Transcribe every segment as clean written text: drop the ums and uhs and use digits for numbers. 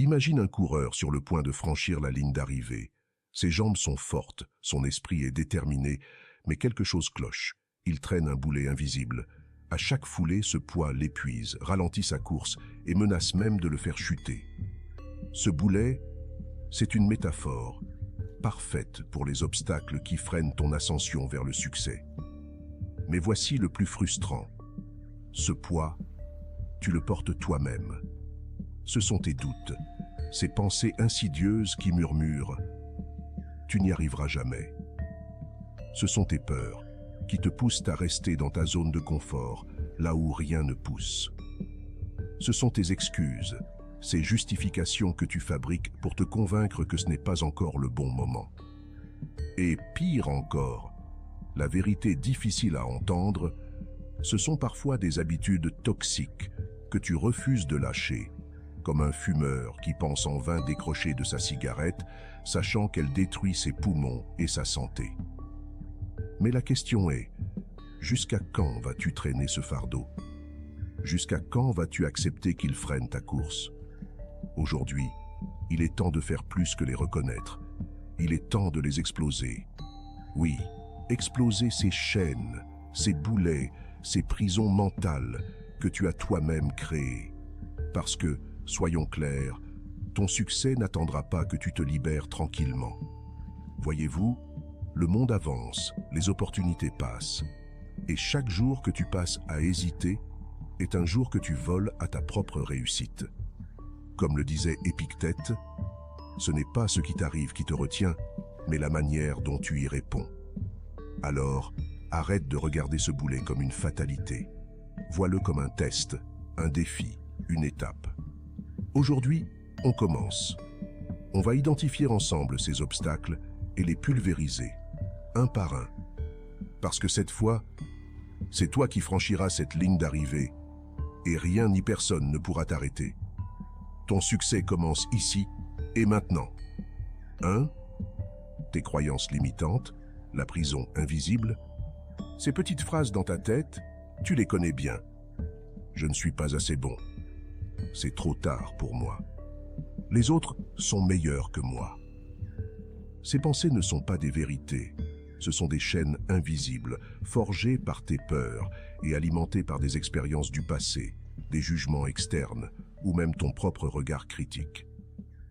Imagine un coureur sur le point de franchir la ligne d'arrivée. Ses jambes sont fortes, son esprit est déterminé, mais quelque chose cloche. Il traîne un boulet invisible. À chaque foulée, ce poids l'épuise, ralentit sa course et menace même de le faire chuter. Ce boulet, c'est une métaphore parfaite pour les obstacles qui freinent ton ascension vers le succès. Mais voici le plus frustrant. Ce poids, tu le portes toi-même. Ce sont tes doutes, ces pensées insidieuses qui murmurent « tu n'y arriveras jamais ». Ce sont tes peurs qui te poussent à rester dans ta zone de confort, là où rien ne pousse. Ce sont tes excuses, ces justifications que tu fabriques pour te convaincre que ce n'est pas encore le bon moment. Et pire encore, la vérité difficile à entendre, ce sont parfois des habitudes toxiques que tu refuses de lâcher, comme un fumeur qui pense en vain décrocher de sa cigarette, sachant qu'elle détruit ses poumons et sa santé. Mais la question est, jusqu'à quand vas-tu traîner ce fardeau? Jusqu'à quand vas-tu accepter qu'il freine ta course? Aujourd'hui, il est temps de faire plus que les reconnaître. Il est temps de les exploser. Oui, exploser ces chaînes, ces boulets, ces prisons mentales que tu as toi-même créées. Parce que, soyons clairs, ton succès n'attendra pas que tu te libères tranquillement. Voyez-vous, le monde avance, les opportunités passent. Et chaque jour que tu passes à hésiter est un jour que tu voles à ta propre réussite. Comme le disait Épictète, ce n'est pas ce qui t'arrive qui te retient, mais la manière dont tu y réponds. Alors, arrête de regarder ce boulet comme une fatalité. Vois-le comme un test, un défi, une étape. Aujourd'hui, on commence. On va identifier ensemble ces obstacles et les pulvériser, un par un. Parce que cette fois, c'est toi qui franchiras cette ligne d'arrivée et rien ni personne ne pourra t'arrêter. Ton succès commence ici et maintenant. 1. Tes croyances limitantes, la prison invisible. Ces petites phrases dans ta tête, tu les connais bien. Je ne suis pas assez bon. C'est trop tard pour moi. Les autres sont meilleurs que moi. Ces pensées ne sont pas des vérités. Ce sont des chaînes invisibles, forgées par tes peurs et alimentées par des expériences du passé, des jugements externes ou même ton propre regard critique.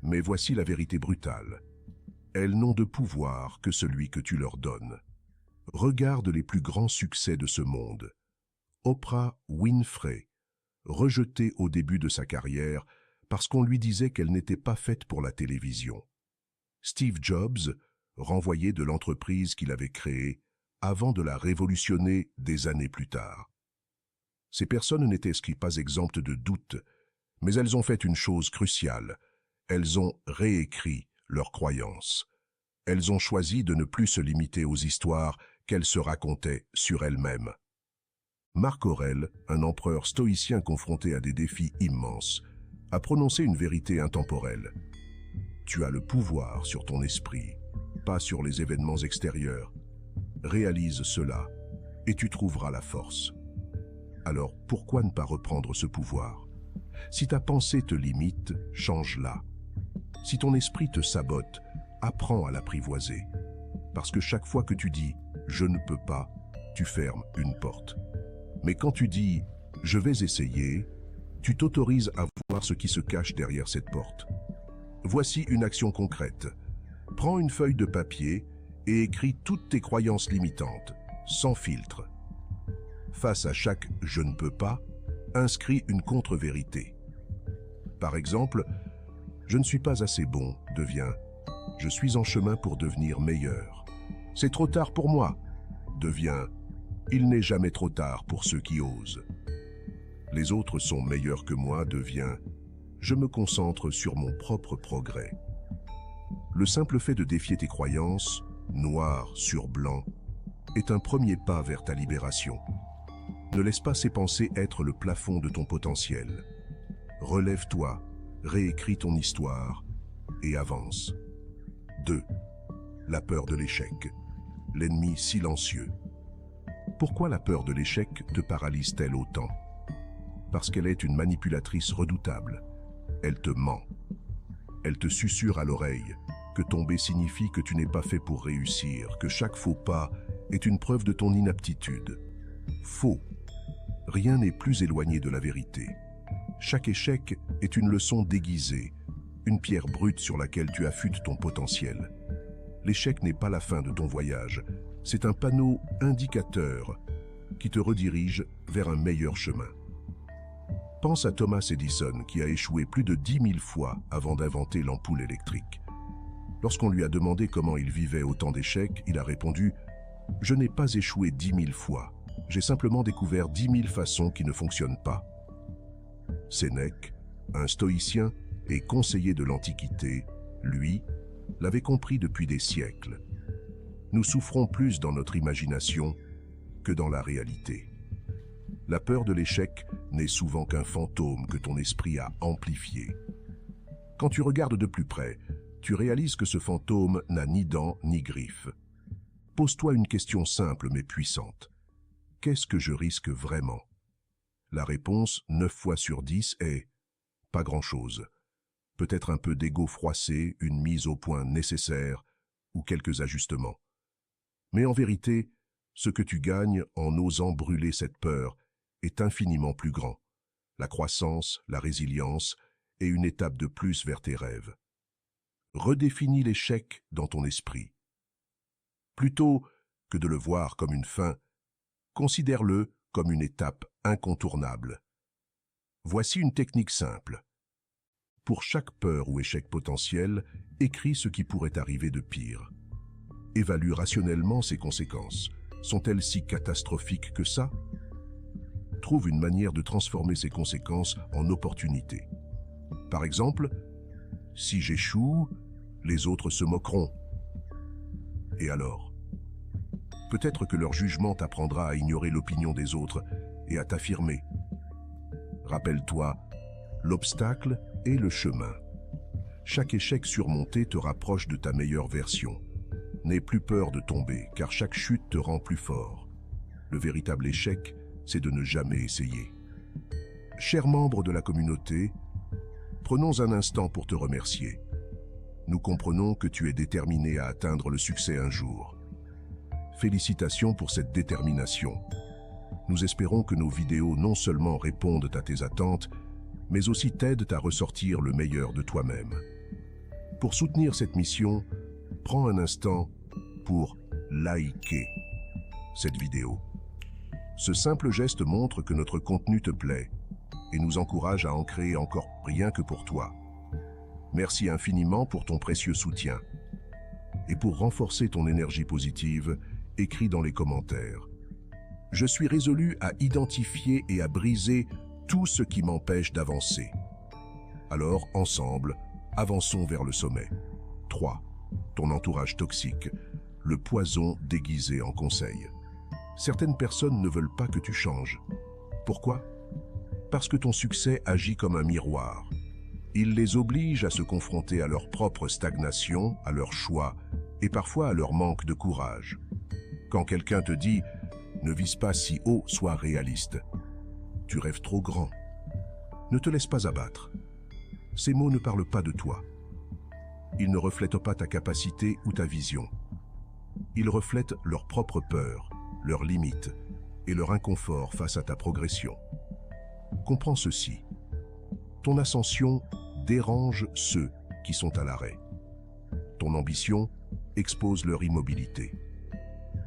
Mais voici la vérité brutale. Elles n'ont de pouvoir que celui que tu leur donnes. Regarde les plus grands succès de ce monde. Oprah Winfrey, rejetée au début de sa carrière parce qu'on lui disait qu'elle n'était pas faite pour la télévision. Steve Jobs, renvoyé de l'entreprise qu'il avait créée avant de la révolutionner des années plus tard. Ces personnes n'étaient pas exemptes de doutes, mais elles ont fait une chose cruciale. Elles ont réécrit leurs croyances. Elles ont choisi de ne plus se limiter aux histoires qu'elles se racontaient sur elles-mêmes. Marc Aurèle, un empereur stoïcien confronté à des défis immenses, a prononcé une vérité intemporelle. Tu as le pouvoir sur ton esprit, pas sur les événements extérieurs. Réalise cela et tu trouveras la force. Alors pourquoi ne pas reprendre ce pouvoir? Si ta pensée te limite, change-la. Si ton esprit te sabote, apprends à l'apprivoiser. Parce que chaque fois que tu dis « je ne peux pas », tu fermes une porte. Mais quand tu dis « je vais essayer », tu t'autorises à voir ce qui se cache derrière cette porte. Voici une action concrète. Prends une feuille de papier et écris toutes tes croyances limitantes, sans filtre. Face à chaque « je ne peux pas », inscris une contre-vérité. Par exemple, « je ne suis pas assez bon » devient « je suis en chemin pour devenir meilleur ». C'est trop tard pour moi devient « il n'est jamais trop tard pour ceux qui osent ». Les autres sont meilleurs que moi devient « je me concentre sur mon propre progrès ». Le simple fait de défier tes croyances, noir sur blanc, est un premier pas vers ta libération. Ne laisse pas ces pensées être le plafond de ton potentiel. Relève-toi, réécris ton histoire et avance. 2. La peur de l'échec, l'ennemi silencieux. Pourquoi la peur de l'échec te paralyse-t-elle autant? Parce qu'elle est une manipulatrice redoutable. Elle te ment. Elle te susurre à l'oreille que tomber signifie que tu n'es pas fait pour réussir, que chaque faux pas est une preuve de ton inaptitude. Faux. Rien n'est plus éloigné de la vérité. Chaque échec est une leçon déguisée, une pierre brute sur laquelle tu affûtes ton potentiel. L'échec n'est pas la fin de ton voyage, c'est un panneau indicateur qui te redirige vers un meilleur chemin. Pense à Thomas Edison qui a échoué plus de 10 000 fois avant d'inventer l'ampoule électrique. Lorsqu'on lui a demandé comment il vivait autant d'échecs, il a répondu « Je n'ai pas échoué 10 000 fois, j'ai simplement découvert 10 000 façons qui ne fonctionnent pas. » Sénèque, un stoïcien et conseiller de l'Antiquité, lui, l'avait compris depuis des siècles. Nous souffrons plus dans notre imagination que dans la réalité. La peur de l'échec n'est souvent qu'un fantôme que ton esprit a amplifié. Quand tu regardes de plus près, tu réalises que ce fantôme n'a ni dents ni griffes. Pose-toi une question simple mais puissante. Qu'est-ce que je risque vraiment? La réponse, 9 fois sur 10, est « pas grand-chose ». Peut-être un peu d'ego froissé, une mise au point nécessaire ou quelques ajustements. Mais en vérité, ce que tu gagnes en osant brûler cette peur est infiniment plus grand. La croissance, la résilience et une étape de plus vers tes rêves. Redéfinis l'échec dans ton esprit. Plutôt que de le voir comme une fin, considère-le comme une étape incontournable. Voici une technique simple. Pour chaque peur ou échec potentiel, écris ce qui pourrait arriver de pire. Évalue rationnellement ses conséquences. Sont-elles si catastrophiques que ça? Trouve une manière de transformer ces conséquences en opportunités. Par exemple, si j'échoue, les autres se moqueront. Et alors? Peut-être que leur jugement t'apprendra à ignorer l'opinion des autres et à t'affirmer. Rappelle-toi, l'obstacle est le chemin. Chaque échec surmonté te rapproche de ta meilleure version. N'aie plus peur de tomber, car chaque chute te rend plus fort. Le véritable échec, c'est de ne jamais essayer. Chers membres de la communauté, prenons un instant pour te remercier. Nous comprenons que tu es déterminé à atteindre le succès un jour. Félicitations pour cette détermination. Nous espérons que nos vidéos non seulement répondent à tes attentes, mais aussi t'aident à ressortir le meilleur de toi-même. Pour soutenir cette mission, prends un instant pour liker cette vidéo. Ce simple geste montre que notre contenu te plaît et nous encourage à en créer encore rien que pour toi. Merci infiniment pour ton précieux soutien. Et pour renforcer ton énergie positive, écris dans les commentaires. Je suis résolu à identifier et à briser tout ce qui m'empêche d'avancer. Alors, ensemble, avançons vers le sommet. 3. Ton entourage toxique, le poison déguisé en conseil. Certaines personnes ne veulent pas que tu changes. Pourquoi? Parce que ton succès agit comme un miroir. Il les oblige à se confronter à leur propre stagnation, à leurs choix et parfois à leur manque de courage. Quand quelqu'un te dit « ne vise pas si haut, sois réaliste », tu rêves trop grand. Ne te laisse pas abattre. Ces mots ne parlent pas de toi. Ils ne reflètent pas ta capacité ou ta vision. Ils reflètent leur propre peur, leurs limites et leur inconfort face à ta progression. Comprends ceci. Ton ascension dérange ceux qui sont à l'arrêt. Ton ambition expose leur immobilité.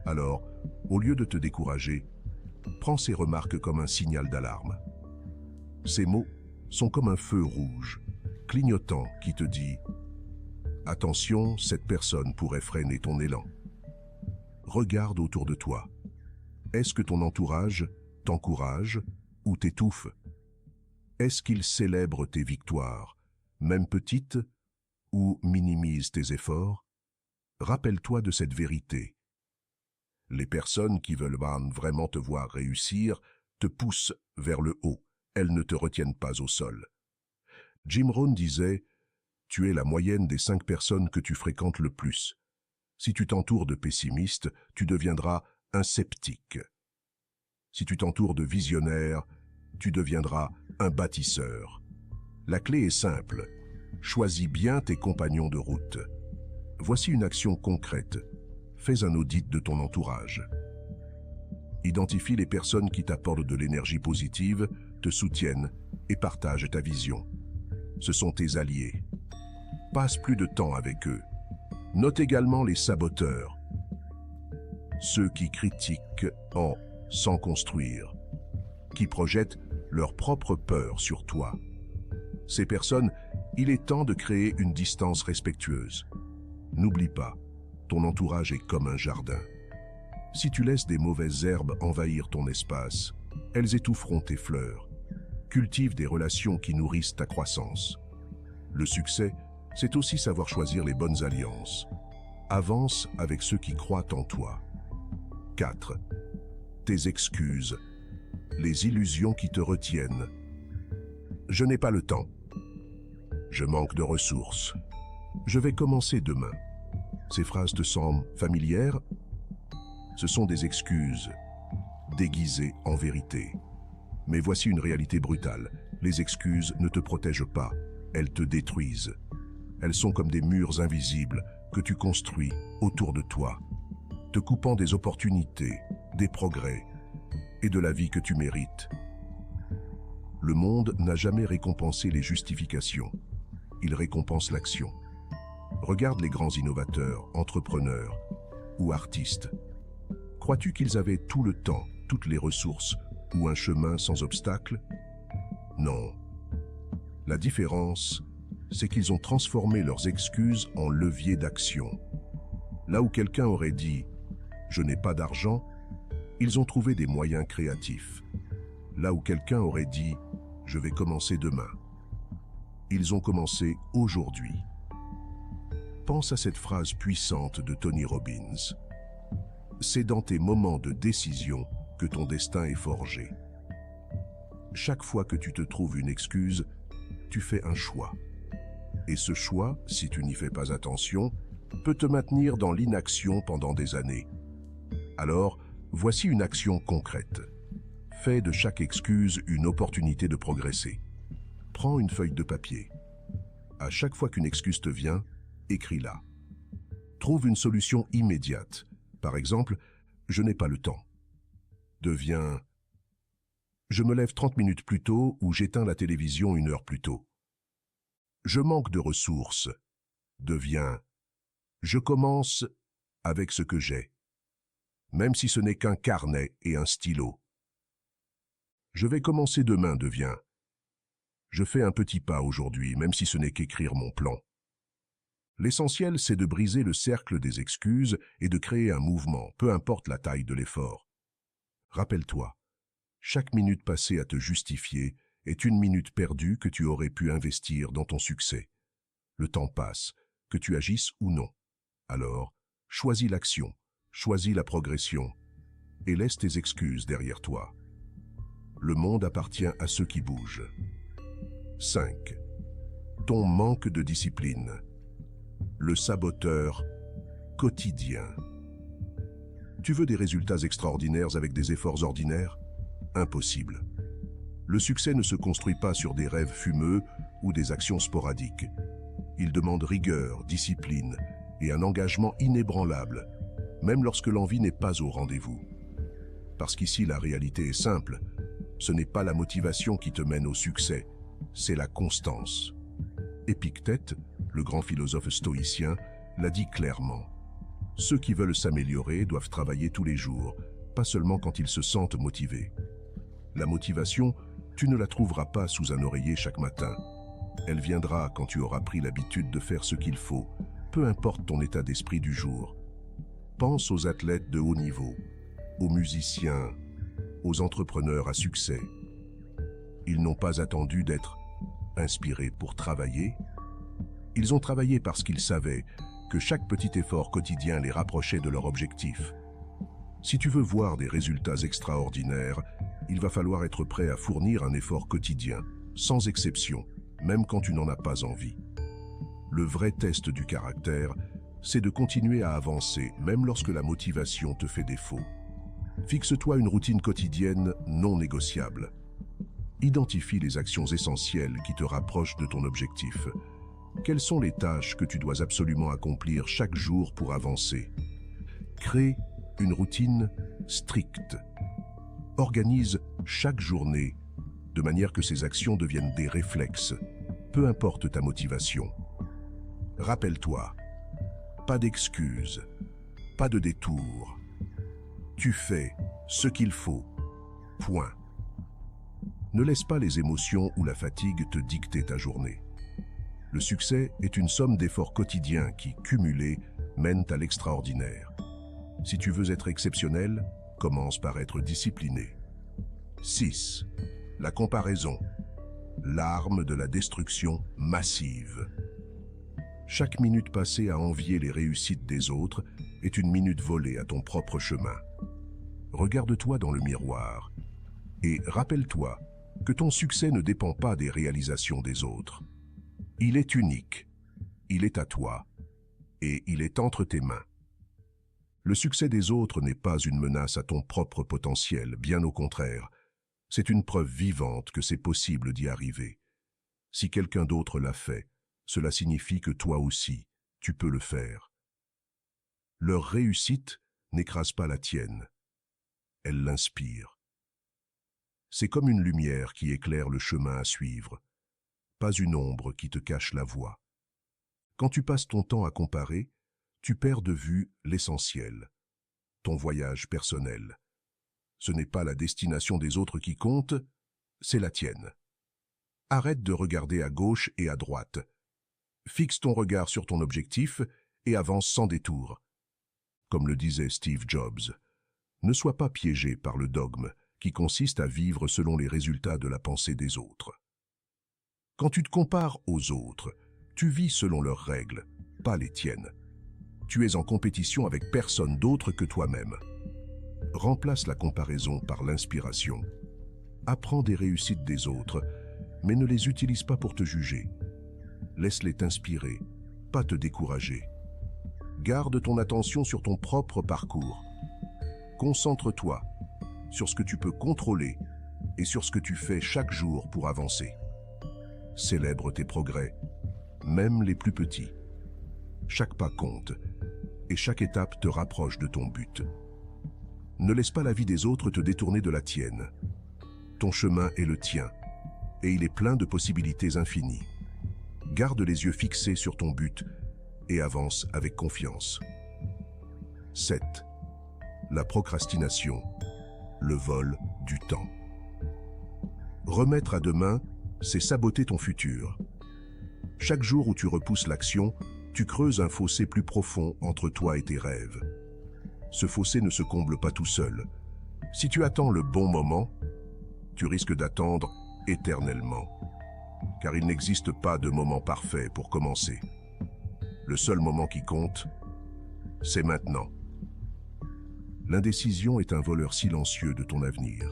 Alors, au lieu de te décourager, prends ces remarques comme un signal d'alarme. Ces mots sont comme un feu rouge, clignotant qui te dit « Attention, cette personne pourrait freiner ton élan ». Regarde autour de toi. Est-ce que ton entourage t'encourage ou t'étouffe? Est-ce qu'il célèbre tes victoires, même petites, ou minimise tes efforts? Rappelle-toi de cette vérité. Les personnes qui veulent vraiment te voir réussir te poussent vers le haut. Elles ne te retiennent pas au sol. Jim Rohn disait « Tu es la moyenne des 5 personnes que tu fréquentes le plus. Si tu t'entoures de pessimistes, tu deviendras un sceptique. Si tu t'entoures de visionnaires, tu deviendras un bâtisseur. La clé est simple. Choisis bien tes compagnons de route. Voici une action concrète. Fais un audit de ton entourage. Identifie les personnes qui t'apportent de l'énergie positive, te soutiennent et partagent ta vision. Ce sont tes alliés. Passe plus de temps avec eux. Note également les saboteurs. Ceux qui critiquent sans construire, qui projettent leur propre peur sur toi. Ces personnes, il est temps de créer une distance respectueuse. N'oublie pas, ton entourage est comme un jardin. Si tu laisses des mauvaises herbes envahir ton espace, elles étoufferont tes fleurs. Cultive des relations qui nourrissent ta croissance. Le succès, c'est aussi savoir choisir les bonnes alliances. Avance avec ceux qui croient en toi. 4. Tes excuses. Les illusions qui te retiennent. Je n'ai pas le temps. Je manque de ressources. Je vais commencer demain. Ces phrases te semblent familières? Ce sont des excuses, déguisées en vérité. Mais voici une réalité brutale. Les excuses ne te protègent pas, elles te détruisent. Elles sont comme des murs invisibles que tu construis autour de toi, te coupant des opportunités, des progrès et de la vie que tu mérites. Le monde n'a jamais récompensé les justifications. Il récompense l'action. Regarde les grands innovateurs, entrepreneurs ou artistes. Crois-tu qu'ils avaient tout le temps, toutes les ressources ou un chemin sans obstacles? Non. La différence, c'est qu'ils ont transformé leurs excuses en levier d'action. Là où quelqu'un aurait dit « je n'ai pas d'argent », ils ont trouvé des moyens créatifs. Là où quelqu'un aurait dit « je vais commencer demain », ils ont commencé aujourd'hui. Pense à cette phrase puissante de Tony Robbins. C'est dans tes moments de décision que ton destin est forgé. Chaque fois que tu te trouves une excuse, tu fais un choix. Et ce choix, si tu n'y fais pas attention, peut te maintenir dans l'inaction pendant des années. Alors, voici une action concrète. Fais de chaque excuse une opportunité de progresser. Prends une feuille de papier. À chaque fois qu'une excuse te vient, écris-la. Trouve une solution immédiate. Par exemple, je n'ai pas le temps. Devient je me lève 30 minutes plus tôt ou j'éteins la télévision 1 heure plus tôt. Je manque de ressources. Devient je commence avec ce que j'ai, même si ce n'est qu'un carnet et un stylo. Je vais commencer demain devient je fais un petit pas aujourd'hui, même si ce n'est qu'écrire mon plan. L'essentiel, c'est de briser le cercle des excuses et de créer un mouvement, peu importe la taille de l'effort. Rappelle-toi, chaque minute passée à te justifier est une minute perdue que tu aurais pu investir dans ton succès. Le temps passe, que tu agisses ou non. Alors, choisis l'action, choisis la progression et laisse tes excuses derrière toi. Le monde appartient à ceux qui bougent. 5. Ton manque de discipline. Le saboteur quotidien. Tu veux des résultats extraordinaires avec des efforts ordinaires? Impossible. Le succès ne se construit pas sur des rêves fumeux ou des actions sporadiques. Il demande rigueur, discipline et un engagement inébranlable, même lorsque l'envie n'est pas au rendez-vous. Parce qu'ici, la réalité est simple. Ce n'est pas la motivation qui te mène au succès, c'est la constance. Épictète, le grand philosophe stoïcien, l'a dit clairement. Ceux qui veulent s'améliorer doivent travailler tous les jours, pas seulement quand ils se sentent motivés. La motivation, tu ne la trouveras pas sous un oreiller chaque matin. Elle viendra quand tu auras pris l'habitude de faire ce qu'il faut, peu importe ton état d'esprit du jour. Pense aux athlètes de haut niveau, aux musiciens, aux entrepreneurs à succès. Ils n'ont pas attendu d'être inspirés pour travailler. Ils ont travaillé parce qu'ils savaient que chaque petit effort quotidien les rapprochait de leur objectif. Si tu veux voir des résultats extraordinaires, il va falloir être prêt à fournir un effort quotidien, sans exception, même quand tu n'en as pas envie. Le vrai test du caractère, c'est de continuer à avancer, même lorsque la motivation te fait défaut. Fixe-toi une routine quotidienne non négociable. Identifie les actions essentielles qui te rapprochent de ton objectif. Quelles sont les tâches que tu dois absolument accomplir chaque jour pour avancer? Crée une routine stricte. Organise chaque journée de manière que ces actions deviennent des réflexes, peu importe ta motivation. Rappelle-toi, pas d'excuses, pas de détours. Tu fais ce qu'il faut. Point. Ne laisse pas les émotions ou la fatigue te dicter ta journée. Le succès est une somme d'efforts quotidiens qui, cumulés, mènent à l'extraordinaire. Si tu veux être exceptionnel, commence par être discipliné. 6. La comparaison. L'arme de la destruction massive. Chaque minute passée à envier les réussites des autres est une minute volée à ton propre chemin. Regarde-toi dans le miroir et rappelle-toi que ton succès ne dépend pas des réalisations des autres. Il est unique, il est à toi et il est entre tes mains. Le succès des autres n'est pas une menace à ton propre potentiel, bien au contraire. C'est une preuve vivante que c'est possible d'y arriver. Si quelqu'un d'autre l'a fait, cela signifie que toi aussi, tu peux le faire. Leur réussite n'écrase pas la tienne. Elle l'inspire. C'est comme une lumière qui éclaire le chemin à suivre, pas une ombre qui te cache la voie. Quand tu passes ton temps à comparer, tu perds de vue l'essentiel, ton voyage personnel. Ce n'est pas la destination des autres qui compte, c'est la tienne. Arrête de regarder à gauche et à droite. Fixe ton regard sur ton objectif et avance sans détour. Comme le disait Steve Jobs, ne sois pas piégé par le dogme qui consiste à vivre selon les résultats de la pensée des autres. Quand tu te compares aux autres, tu vis selon leurs règles, pas les tiennes. Tu es en compétition avec personne d'autre que toi-même. Remplace la comparaison par l'inspiration. Apprends des réussites des autres, mais ne les utilise pas pour te juger. Laisse-les t'inspirer, pas te décourager. Garde ton attention sur ton propre parcours. Concentre-toi sur ce que tu peux contrôler et sur ce que tu fais chaque jour pour avancer. Célèbre tes progrès, même les plus petits. Chaque pas compte et chaque étape te rapproche de ton but. Ne laisse pas la vie des autres te détourner de la tienne. Ton chemin est le tien et il est plein de possibilités infinies. Garde les yeux fixés sur ton but et avance avec confiance. 7. La procrastination, le vol du temps. Remettre à demain, c'est saboter ton futur. Chaque jour où tu repousses l'action, tu creuses un fossé plus profond entre toi et tes rêves. Ce fossé ne se comble pas tout seul. Si tu attends le bon moment, tu risques d'attendre éternellement. Car il n'existe pas de moment parfait pour commencer. Le seul moment qui compte, c'est maintenant. L'indécision est un voleur silencieux de ton avenir.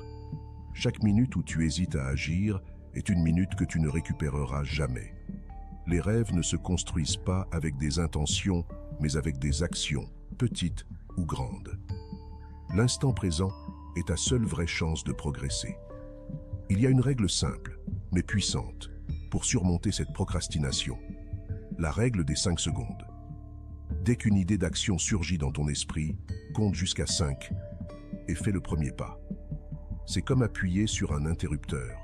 Chaque minute où tu hésites à agir est une minute que tu ne récupéreras jamais. Les rêves ne se construisent pas avec des intentions, mais avec des actions, petites ou grandes. L'instant présent est ta seule vraie chance de progresser. Il y a une règle simple, mais puissante, pour surmonter cette procrastination. La règle des 5 secondes. Dès qu'une idée d'action surgit dans ton esprit, compte jusqu'à 5 et fais le premier pas. C'est comme appuyer sur un interrupteur.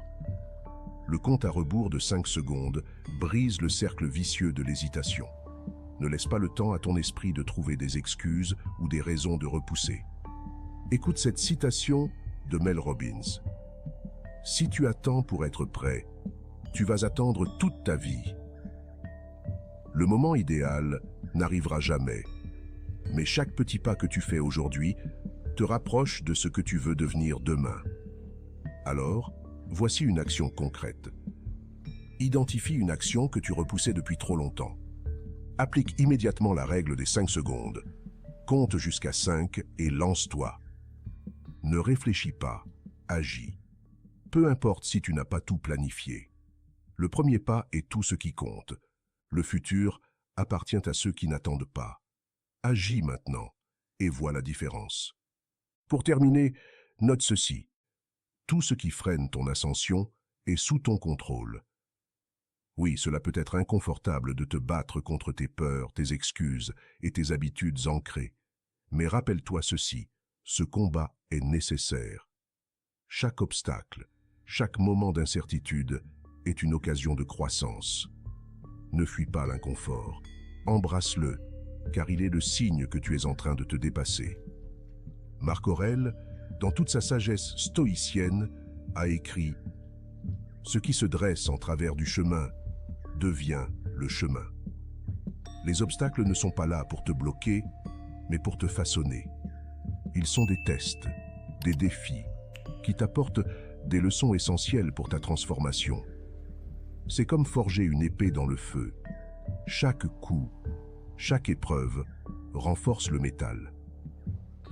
Le compte à rebours de 5 secondes brise le cercle vicieux de l'hésitation. Ne laisse pas le temps à ton esprit de trouver des excuses ou des raisons de repousser. Écoute cette citation de Mel Robbins. « Si tu attends pour être prêt, tu vas attendre toute ta vie. Le moment idéal n'arrivera jamais, mais chaque petit pas que tu fais aujourd'hui te rapproche de ce que tu veux devenir demain. Alors, voici une action concrète. Identifie une action que tu repoussais depuis trop longtemps. Applique immédiatement la règle des 5 secondes. Compte jusqu'à 5 et lance-toi. Ne réfléchis pas, agis. Peu importe si tu n'as pas tout planifié. Le premier pas est tout ce qui compte. Le futur appartient à ceux qui n'attendent pas. Agis maintenant et vois la différence. Pour terminer, note ceci. Tout ce qui freine ton ascension est sous ton contrôle. Oui, cela peut être inconfortable de te battre contre tes peurs, tes excuses et tes habitudes ancrées. Mais rappelle-toi ceci, ce combat est nécessaire. Chaque obstacle, chaque moment d'incertitude est une occasion de croissance. Ne fuis pas l'inconfort, embrasse-le, car il est le signe que tu es en train de te dépasser. Marc Aurèle, dans toute sa sagesse stoïcienne, a écrit « Ce qui se dresse en travers du chemin devient le chemin ». Les obstacles ne sont pas là pour te bloquer, mais pour te façonner. Ils sont des tests, des défis, qui t'apportent des leçons essentielles pour ta transformation. C'est comme forger une épée dans le feu. Chaque coup, chaque épreuve renforce le métal.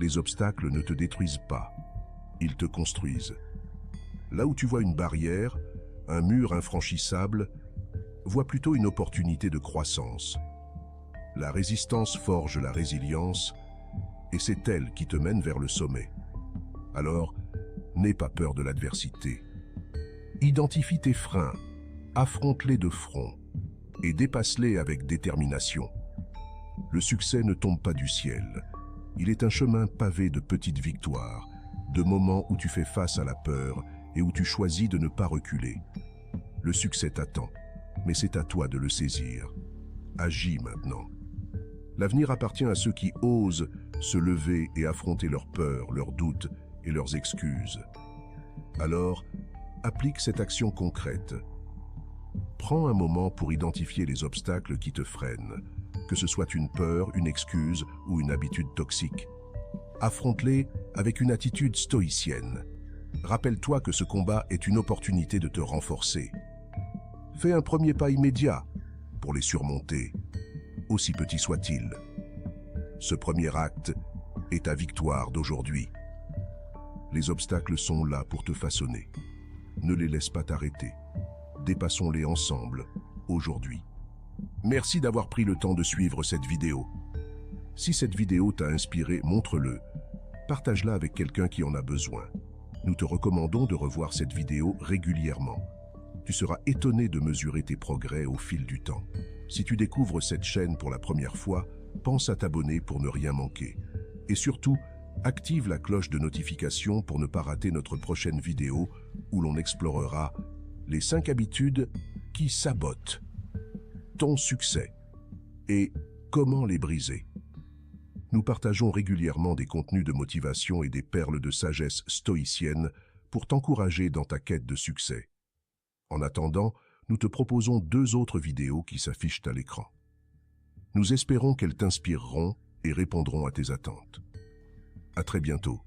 Les obstacles ne te détruisent pas, ils te construisent. Là où tu vois une barrière, un mur infranchissable, vois plutôt une opportunité de croissance. La résistance forge la résilience, et c'est elle qui te mène vers le sommet. Alors, n'aie pas peur de l'adversité. Identifie tes freins, affronte-les de front, et dépasse-les avec détermination. Le succès ne tombe pas du ciel. Il est un chemin pavé de petites victoires, de moments où tu fais face à la peur et où tu choisis de ne pas reculer. Le succès t'attend, mais c'est à toi de le saisir. Agis maintenant. L'avenir appartient à ceux qui osent se lever et affronter leurs peurs, leurs doutes et leurs excuses. Alors, applique cette action concrète. Prends un moment pour identifier les obstacles qui te freinent, que ce soit une peur, une excuse ou une habitude toxique. Affronte-les avec une attitude stoïcienne. Rappelle-toi que ce combat est une opportunité de te renforcer. Fais un premier pas immédiat pour les surmonter, aussi petit soit-il. Ce premier acte est ta victoire d'aujourd'hui. Les obstacles sont là pour te façonner. Ne les laisse pas t'arrêter. Dépassons-les ensemble, aujourd'hui. Merci d'avoir pris le temps de suivre cette vidéo. Si cette vidéo t'a inspiré, montre-le. Partage-la avec quelqu'un qui en a besoin. Nous te recommandons de revoir cette vidéo régulièrement. Tu seras étonné de mesurer tes progrès au fil du temps. Si tu découvres cette chaîne pour la première fois, pense à t'abonner pour ne rien manquer. Et surtout, active la cloche de notification pour ne pas rater notre prochaine vidéo où l'on explorera les 5 habitudes qui sabotent ton succès et comment les briser. Nous partageons régulièrement des contenus de motivation et des perles de sagesse stoïcienne pour t'encourager dans ta quête de succès. En attendant, nous te proposons 2 autres vidéos qui s'affichent à l'écran. Nous espérons qu'elles t'inspireront et répondront à tes attentes. À très bientôt.